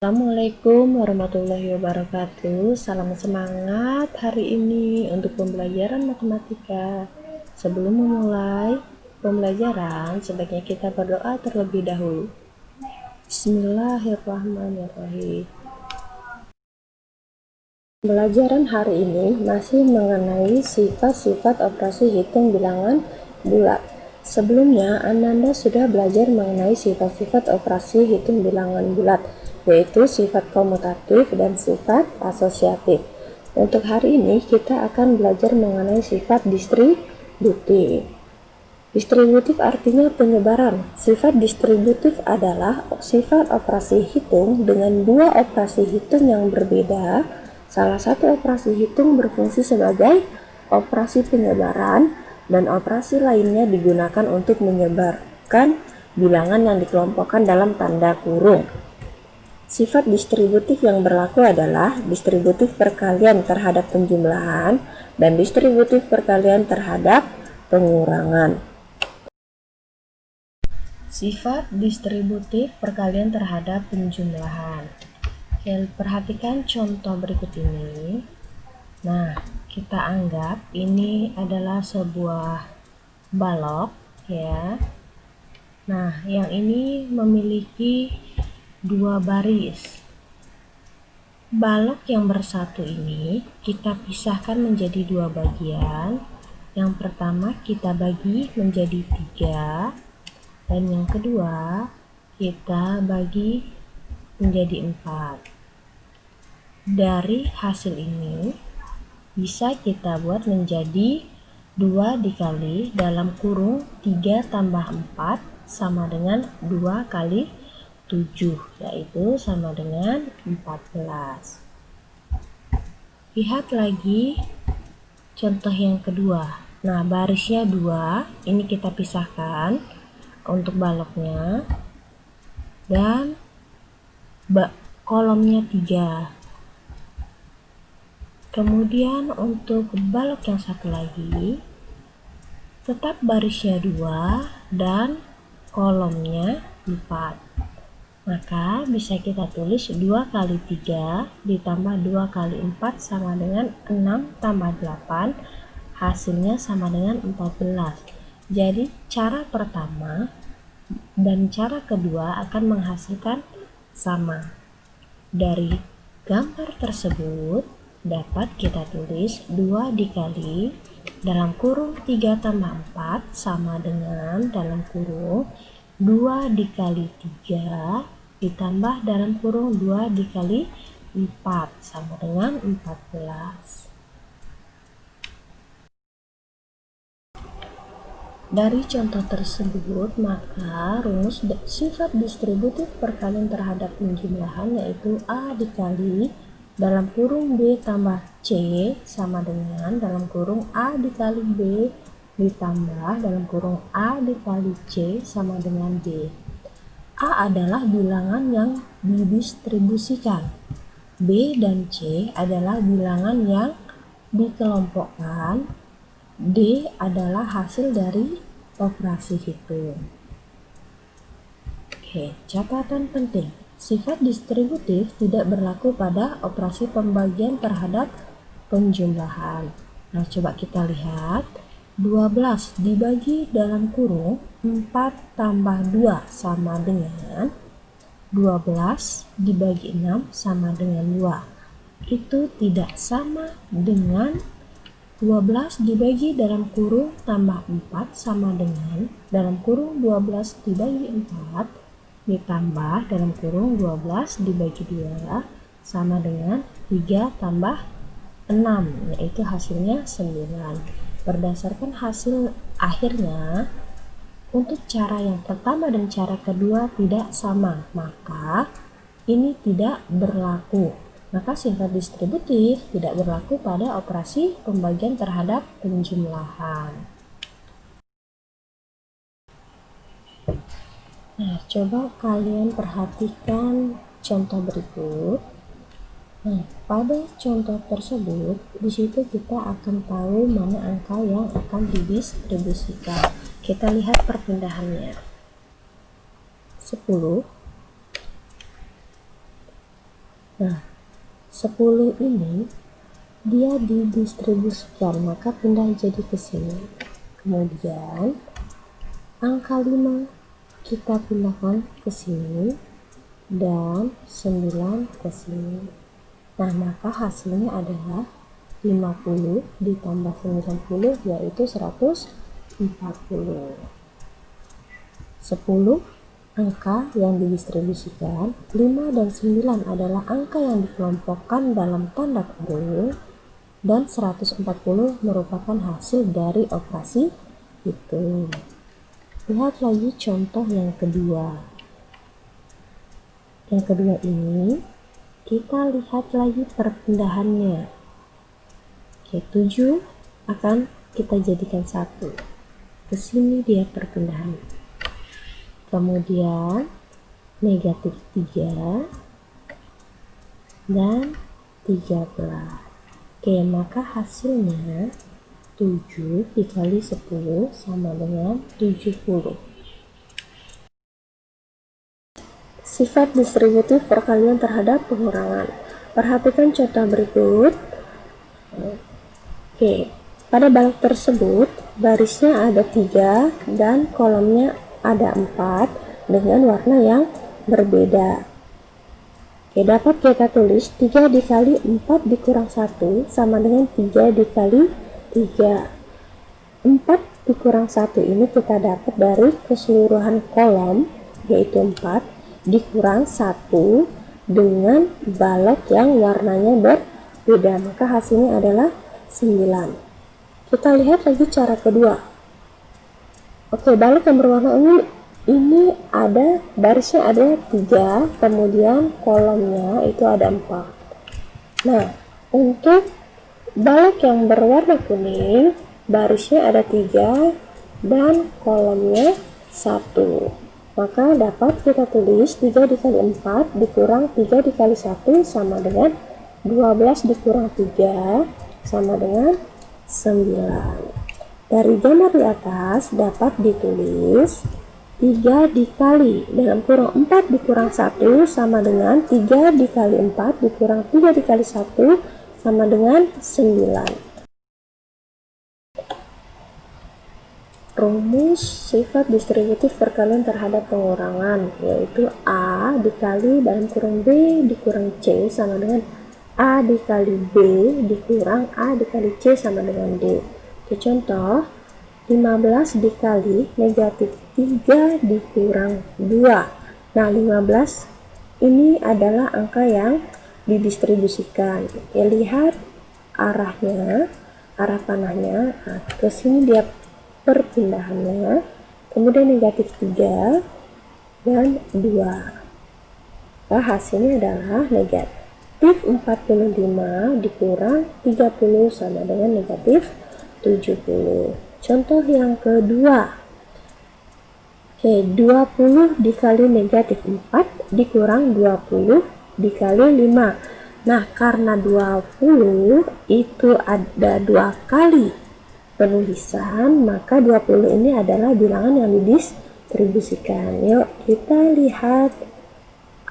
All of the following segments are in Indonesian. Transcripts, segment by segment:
Assalamualaikum warahmatullahi wabarakatuh. Salam semangat hari ini untuk pembelajaran matematika. Sebelum memulai pembelajaran, sebaiknya kita berdoa terlebih dahulu. Bismillahirrahmanirrahim. Pembelajaran hari ini masih mengenai sifat-sifat operasi hitung bilangan bulat. Sebelumnya, Ananda sudah belajar mengenai sifat-sifat operasi hitung bilangan bulat, yaitu sifat komutatif dan sifat asosiatif. Untuk hari ini, kita akan belajar mengenai sifat distributif. Distributif artinya penyebaran. Sifat distributif adalah sifat operasi hitung dengan dua operasi hitung yang berbeda. Salah satu operasi hitung berfungsi sebagai operasi penyebaran dan operasi lainnya digunakan untuk menyebarkan bilangan yang dikelompokkan dalam tanda kurung. Sifat distributif yang berlaku adalah distributif perkalian terhadap penjumlahan dan distributif perkalian terhadap pengurangan. Sifat distributif perkalian terhadap penjumlahan. Perhatikan contoh berikut ini. Nah, kita anggap ini adalah sebuah balok ya. Nah, yang ini memiliki dua baris. Balok yang bersatu ini kita pisahkan menjadi dua bagian. Yang pertama kita bagi menjadi 3, dan yang kedua kita bagi menjadi 4. Dari hasil ini bisa kita buat menjadi 2 dikali dalam kurung 3 tambah 4 sama dengan 2 kali 7, yaitu sama dengan 14. Lihat lagi contoh yang kedua. Nah, barisnya 2, ini kita pisahkan untuk baloknya, dan kolomnya 3. Kemudian untuk balok yang satu lagi, tetap barisnya 2 dan kolomnya 4. Maka bisa kita tulis 2 kali 3 ditambah 2 kali 4 sama dengan 6 tambah 8, hasilnya sama dengan 14. Jadi cara pertama dan cara kedua akan menghasilkan sama. Dari gambar tersebut dapat kita tulis 2 dikali dalam kurung 3 tambah 4 sama dengan dalam kurung 2 dikali 3 ditambah dalam kurung 2 dikali 4 sama dengan 14. Dari contoh tersebut, maka rumus sifat distributif perkalian terhadap penjumlahan yaitu A dikali dalam kurung B tambah C sama dengan dalam kurung A dikali B ditambah dalam kurung A dikali C sama dengan D. A adalah bilangan yang didistribusikan. B dan C adalah bilangan yang dikelompokkan. D adalah hasil dari operasi hitung. Oke, catatan penting. Sifat distributif tidak berlaku pada operasi pembagian terhadap penjumlahan. Nah, coba kita lihat. 12 dibagi dalam kurung 4 tambah 2 sama dengan 12 dibagi 6 sama dengan 2. Itu tidak sama dengan 12 dibagi dalam kurung tambah 4 sama dengan dalam kurung 12 dibagi 4 ditambah dalam kurung 12 dibagi 2 sama dengan 3 tambah 6, yaitu hasilnya 9. Berdasarkan hasil akhirnya, untuk cara yang pertama dan cara kedua tidak sama, maka ini tidak berlaku. Maka sifat distributif tidak berlaku pada operasi pembagian terhadap penjumlahan. Nah, coba kalian perhatikan contoh berikut. Nah, pada contoh tersebut, di situ kita akan tahu mana angka yang akan didistribusikan. Kita lihat perpindahannya. 10 Nah, 10 ini dia didistribusikan, maka pindah jadi ke sini. Kemudian angka 5 kita pindahkan ke sini dan 9 ke sini. Nah, maka hasilnya adalah 50 ditambah 90 yaitu 140. 10 angka yang didistribusikan, 5 dan 9 adalah angka yang dikelompokkan dalam tanda kurung, dan 140 merupakan hasil dari operasi itu. Lihat lagi contoh yang kedua. Yang kedua ini kita lihat lagi perpindahannya. Oke, 7 akan kita jadikan 1. Ke sini dia perpindahan. Kemudian negatif 3 dan 13. Oke, maka hasilnya 7 dikali 10 sama dengan 70. Sifat distributif perkalian terhadap pengurangan. Perhatikan contoh berikut. Oke, pada balok tersebut barisnya ada 3 dan kolomnya ada 4 dengan warna yang berbeda. Oke, dapat kita tulis 3 dikali 4 dikurang 1 sama dengan 3 dikali 3. 4 dikurang 1 ini kita dapat dari keseluruhan kolom, yaitu 4, dikurang 1 dengan balok yang warnanya berbeda. Maka hasilnya adalah 9. Kita lihat lagi cara kedua. Oke, balok yang berwarna ungu ini ada barisnya ada 3, kemudian kolomnya itu ada 4. Nah, untuk balok yang berwarna kuning barisnya ada 3 dan kolomnya 1. Maka dapat kita tulis 3 dikali 4 dikurang 3 dikali 1 sama dengan 12 dikurang 3 sama dengan 9. Dari gambar di atas dapat ditulis 3 dikali dalam kurung 4 dikurang 1 sama dengan 3 dikali 4 dikurang 3 dikali 1 sama dengan 9. Rumus sifat distributif perkalian terhadap pengurangan, yaitu A dikali dalam kurung B dikurang C sama dengan A dikali B dikurang A dikali C sama dengan D. Oke, contoh 15 dikali negatif 3 dikurang 2. Nah, 15 ini adalah angka yang didistribusikan. Ya, lihat arahnya, arah panahnya. Nah, ke sini dia perpindahannya. Kemudian negatif 3 dan 2. Nah, hasilnya adalah negatif 45 dikurang 30 sama dengan negatif 70. Contoh yang kedua. Oke, 20 dikali negatif 4 dikurang 20 dikali 5. Nah, karena 20 itu ada 2 kali penulisan, maka 20 ini adalah bilangan yang didistribusikan. Yuk, kita lihat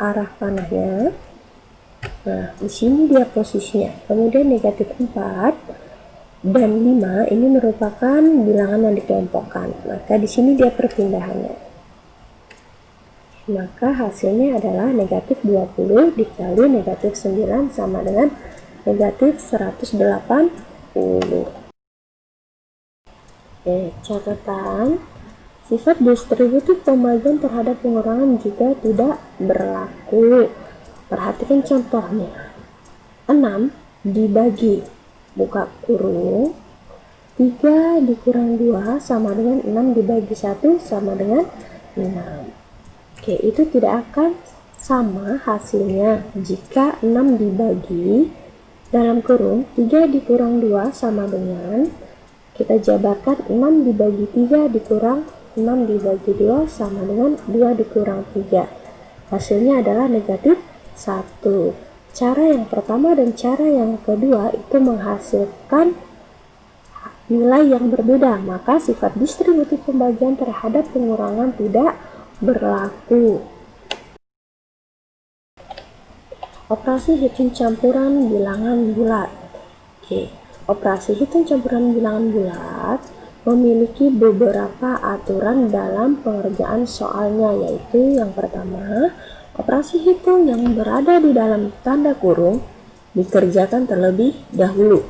arah panahnya. Nah, di sini dia posisinya. Kemudian negatif 4 dan 5 ini merupakan bilangan yang dikelompokkan. Maka di sini dia perpindahannya. Maka hasilnya adalah negatif 20 dikali negatif 9 sama dengan negatif 180. Oke, catatan. Sifat distributif pembagian terhadap pengurangan juga tidak berlaku. Perhatikan contohnya. 6 dibagi buka kurung 3 dikurang 2 sama dengan 6 dibagi 1 sama dengan 6. Oke, itu tidak akan sama hasilnya jika 6 dibagi dalam kurung 3 dikurang 2 sama dengan, kita jabarkan 6 dibagi 3 dikurang 6 dibagi 2 sama dengan 2 dikurang 3. Hasilnya adalah negatif 1. Cara yang pertama dan cara yang kedua itu menghasilkan nilai yang berbeda, maka sifat distributif pembagian terhadap pengurangan tidak berlaku. Operasi hitung campuran bilangan bulat. Oke, operasi hitung campuran bilangan bulat memiliki beberapa aturan dalam pengerjaan soalnya, yaitu yang pertama, operasi hitung yang berada di dalam tanda kurung dikerjakan terlebih dahulu.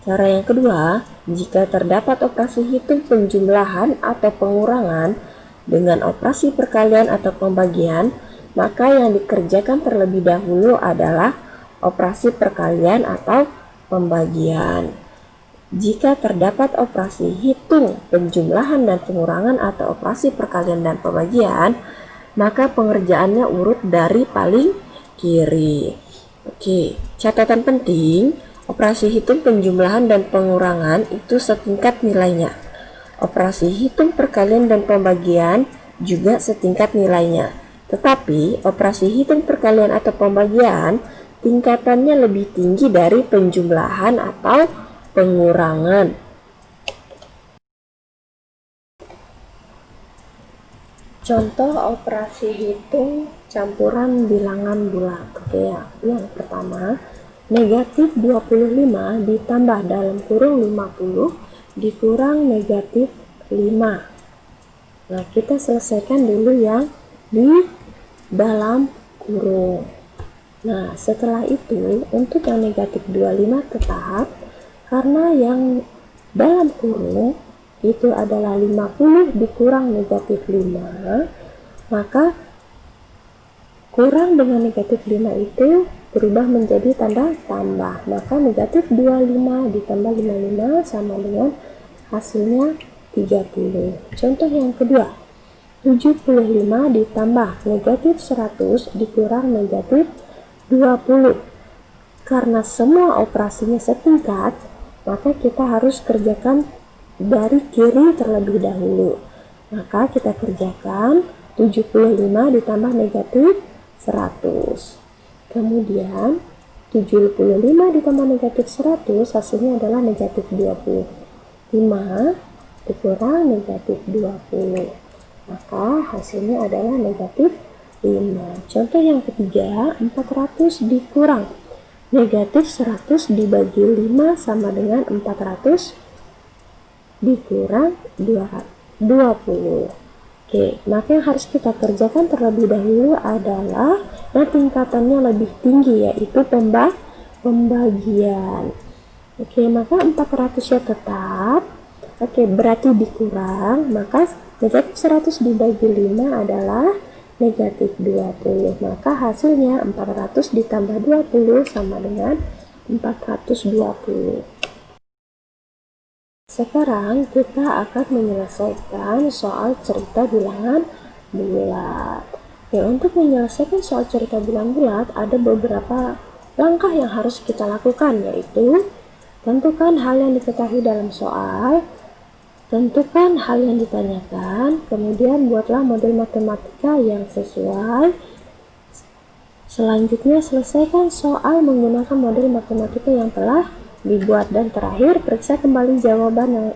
Cara yang kedua, jika terdapat operasi hitung penjumlahan atau pengurangan dengan operasi perkalian atau pembagian, maka yang dikerjakan terlebih dahulu adalah operasi perkalian atau pembagian. Jika terdapat operasi hitung penjumlahan dan pengurangan atau operasi perkalian dan pembagian, maka pengerjaannya urut dari paling kiri. Oke, catatan penting, operasi hitung penjumlahan dan pengurangan itu setingkat nilainya. Operasi hitung perkalian dan pembagian juga setingkat nilainya. Tetapi operasi hitung perkalian atau pembagian tingkatannya lebih tinggi dari penjumlahan atau pengurangan. Contoh operasi hitung campuran bilangan bulat. Oke ya, yang pertama, negatif 25 ditambah dalam kurung 50 dikurang negatif 5. Nah, kita selesaikan dulu yang di dalam kurung. Nah, setelah itu untuk yang negatif 25 tetap, karena yang dalam kurung itu adalah 50 dikurang negatif 5, maka kurang dengan negatif 5 itu berubah menjadi tanda tambah, maka negatif 25 ditambah 55 sama dengan hasilnya 30. Contoh yang kedua, 75 ditambah negatif 100 dikurang negatif 20. Karena semua operasinya setingkat, maka kita harus kerjakan dari kiri terlebih dahulu. Maka kita kerjakan 75 ditambah negatif 100. Kemudian 75 ditambah negatif 100 hasilnya adalah negatif 25 dikurang negatif 20. Maka hasilnya adalah negatif 5. Contoh yang ketiga, 400 dikurang negatif 100 dibagi 5 sama dengan 400 dikurang 20. Oke, maka yang harus kita kerjakan terlebih dahulu adalah yang tingkatannya lebih tinggi, yaitu pembagian. Oke, maka 400 ya tetap. Oke, berarti dikurang, maka negatif 100 dibagi 5 adalah negatif 20. Maka hasilnya 400 ditambah 20 sama dengan 420. Sekarang kita akan menyelesaikan soal cerita bilangan bulat. Ya, untuk menyelesaikan soal cerita bilangan bulat ada beberapa langkah yang harus kita lakukan, yaitu tentukan hal yang diketahui dalam soal, tentukan hal yang ditanyakan, kemudian buatlah model matematika yang sesuai. Selanjutnya selesaikan soal menggunakan model matematika yang telah dibuat, dan terakhir periksa kembali jawaban yang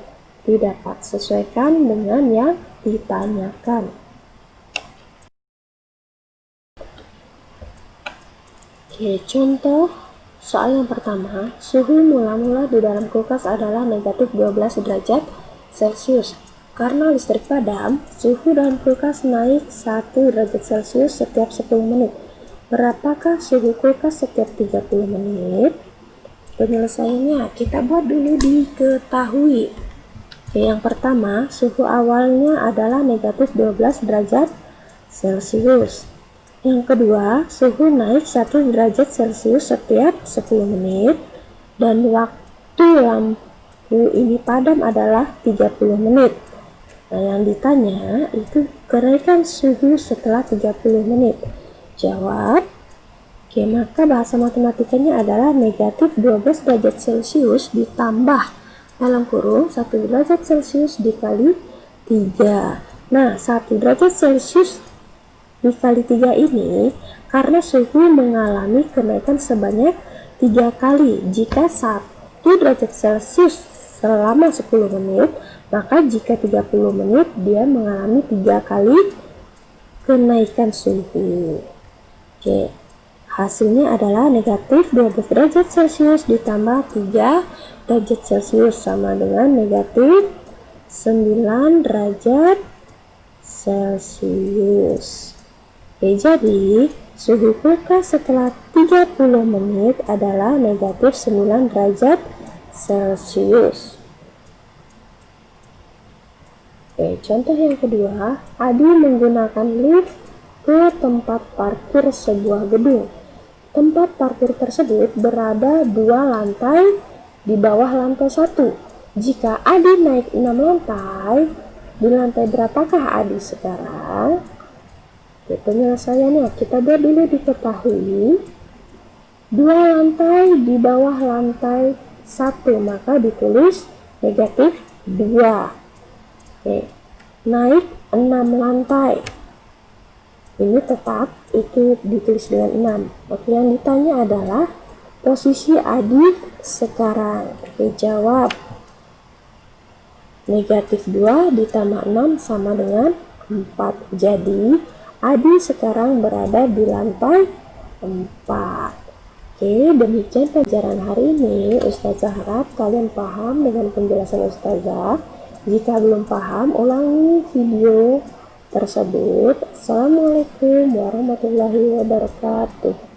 didapat, sesuaikan dengan yang ditanyakan. Oke, contoh soal yang pertama, suhu mula-mula di dalam kulkas adalah negatif 12 derajat Celcius. Karena listrik padam, suhu dalam kulkas naik 1 derajat Celcius setiap 10 menit. Berapakah suhu kulkas setiap 30 menit? Penyelesaiannya kita buat dulu diketahui. Oke, yang pertama, suhu awalnya adalah negatif 12 derajat Celcius. Yang kedua, suhu naik 1 derajat Celcius setiap 10 menit, dan waktu lampu ini padam adalah 30 menit. Nah, yang ditanya itu kenaikan suhu setelah 30 menit. Jawab. Oke, maka bahasa matematikanya adalah negatif 12 derajat Celcius ditambah dalam kurung 1 derajat Celcius dikali 3. Nah, 1 derajat Celcius dikali 3 ini karena suhu mengalami kenaikan sebanyak 3 kali. Jika 1 derajat Celcius selama 10 menit, maka jika 30 menit dia mengalami 3 kali kenaikan suhu. Oke, Hasilnya adalah negatif 12 derajat Celcius ditambah 3 derajat Celcius sama dengan negatif 9 derajat Celcius. Oke, jadi suhu kulkas setelah 30 menit adalah negatif 9 derajat Celcius. Oke, contoh yang kedua, Adi menggunakan lift ke tempat parkir sebuah gedung. Tempat parkir tersebut berada 2 lantai di bawah lantai 1. Jika Adi naik 6 lantai, di lantai berapakah Adi sekarang? Oke, penyelesaiannya kita buat dulu diketahui. 2 lantai di bawah lantai 1, maka ditulis negatif 2. Oke, naik 6 lantai. Ini tetap itu ditulis dengan 6. Oke, yang ditanya adalah posisi Adi sekarang. Oke, jawab. Negatif 2 ditambah 6 sama dengan 4. Jadi, Adi sekarang berada di lantai 4. Oke, demikian pelajaran hari ini. Ustazah harap kalian paham dengan penjelasan Ustazah. Jika belum paham, ulangi video tersebut. Assalamualaikum warahmatullahi wabarakatuh.